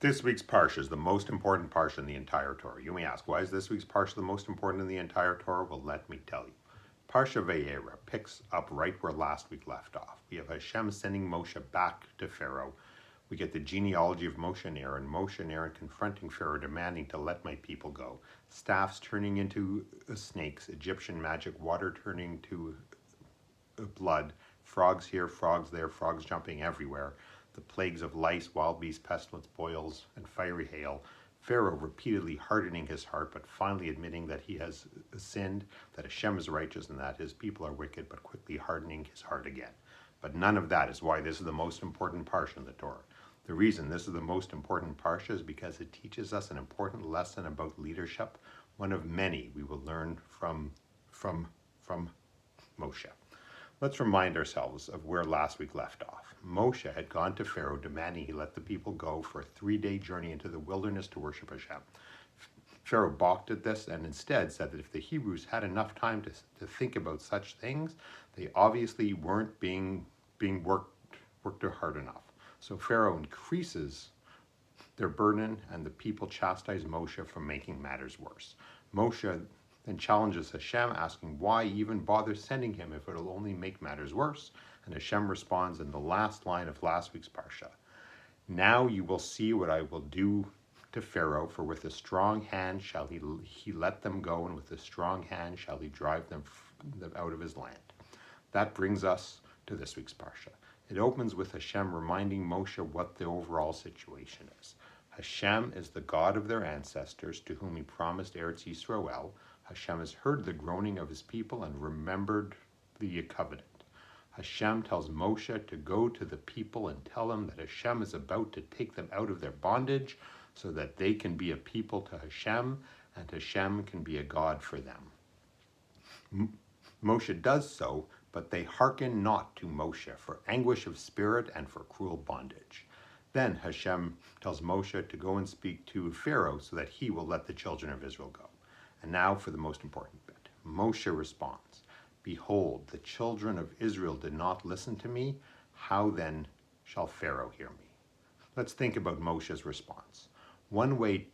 This week's parsha is the most important parsha in the entire Torah. You may ask, why is this week's parsha the most important in the entire Torah? Well, let me tell you. Parsha Vayera picks up right where last week left off. We have Hashem sending Moshe back to Pharaoh. We get the genealogy of Moshe and Aaron confronting Pharaoh, demanding to let my people go. Staffs turning into snakes, Egyptian magic, water turning to blood, frogs here, frogs there, frogs jumping everywhere, the plagues of lice, wild beasts, pestilence, boils, and fiery hail. Pharaoh repeatedly hardening his heart, but finally admitting that he has sinned, that Hashem is righteous, and that his people are wicked, but quickly hardening his heart again. But none of that is why this is the most important parsha in the Torah. The reason this is the most important parsha is because it teaches us an important lesson about leadership, one of many we will learn from Moshe. Let's remind ourselves of where last week left off. Moshe had gone to Pharaoh demanding he let the people go for a 3-day journey into the wilderness to worship Hashem. Pharaoh balked at this and instead said that if the Hebrews had enough time to think about such things, they obviously weren't being worked hard enough. So Pharaoh increases their burden and the people chastise Moshe for making matters worse. Moshe then challenges Hashem, asking why even bother sending him if it'll only make matters worse. And Hashem responds in the last line of last week's parsha. Now you will see what I will do to Pharaoh, for with a strong hand shall he let them go, and with a strong hand shall he drive them out of his land. That brings us to this week's parsha. It opens with Hashem reminding Moshe what the overall situation is. Hashem is the God of their ancestors, to whom he promised Eretz Yisrael. Hashem has heard the groaning of his people and remembered the covenant. Hashem tells Moshe to go to the people and tell them that Hashem is about to take them out of their bondage so that they can be a people to Hashem and Hashem can be a God for them. Moshe does so, but they hearken not to Moshe for anguish of spirit and for cruel bondage. Then Hashem tells Moshe to go and speak to Pharaoh so that he will let the children of Israel go. And now for the most important bit. Moshe responds, behold, the children of Israel did not listen to me. How then shall Pharaoh hear me? Let's think about Moshe's response. One way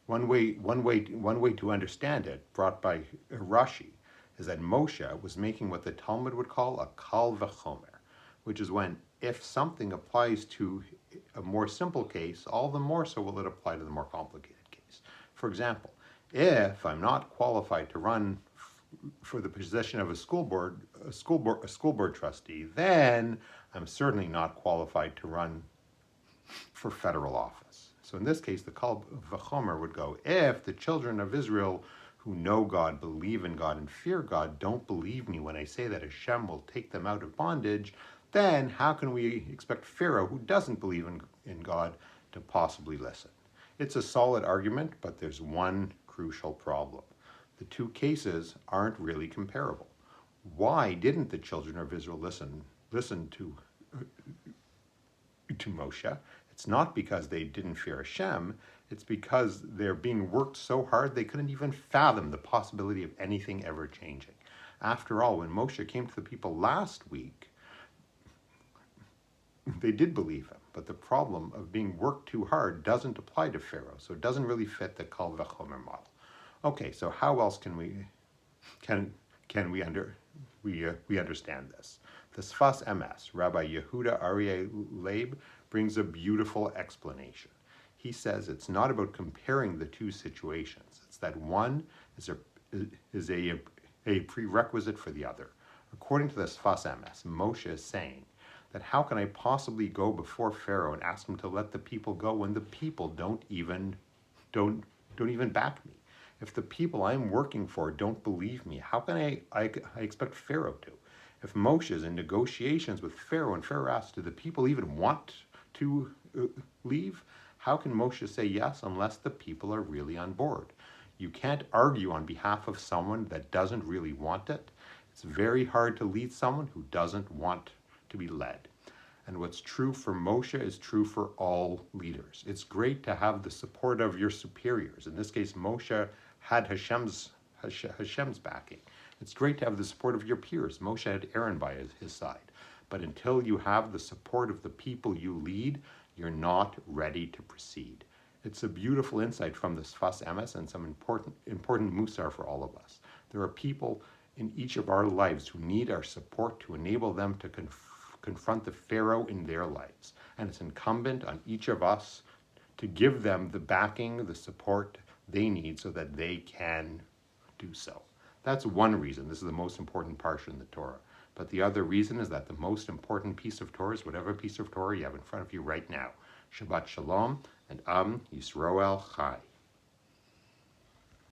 to understand it, brought by Rashi, is that Moshe was making what the Talmud would call a kal v'chomer, which is when if something applies to a more simple case, all the more so will it apply to the more complicated case. For example, if I'm not qualified to run for the position of a school board trustee, then I'm certainly not qualified to run for federal office. So in this case, the kal v'chomer would go, if the children of Israel who know God, believe in God, and fear God don't believe me when I say that Hashem will take them out of bondage, then how can we expect Pharaoh, who doesn't believe in God, to possibly listen? It's a solid argument, but there's one crucial problem. The two cases aren't really comparable. Why didn't the children of Israel listen to Moshe? It's not because they didn't fear Hashem, it's because they're being worked so hard they couldn't even fathom the possibility of anything ever changing. After all, when Moshe came to the people last week, they did believe him, but the problem of being worked too hard doesn't apply to Pharaoh, so it doesn't really fit the kal v'chomer model. Okay, so how else can we understand this? The Sfas Emes, Rabbi Yehuda Aryeh Leib, brings a beautiful explanation. He says it's not about comparing the two situations. It's that one is a prerequisite for the other. According to the Sfas Emes, Moshe is saying that how can I possibly go before Pharaoh and ask him to let the people go when the people don't even back me? If the people I'm working for don't believe me, how can I expect Pharaoh to? If Moshe is in negotiations with Pharaoh and Pharaoh asks, do the people even want to leave? How can Moshe say yes unless the people are really on board? You can't argue on behalf of someone that doesn't really want it. It's very hard to lead someone who doesn't want to be led. And what's true for Moshe is true for all leaders. It's great to have the support of your superiors. In this case, Moshe had Hashem's backing. It's great to have the support of your peers. Moshe had Aaron by his side. But until you have the support of the people you lead, you're not ready to proceed. It's a beautiful insight from this Sfas Emes and some important musar for all of us. There are people in each of our lives who need our support to enable them to confront the Pharaoh in their lives. And it's incumbent on each of us to give them the backing, the support they need so that they can do so. That's one reason. This is the most important parsha in the Torah. But the other reason is that the most important piece of Torah is whatever piece of Torah you have in front of you right now. Shabbat Shalom and Am Yisroel Chai.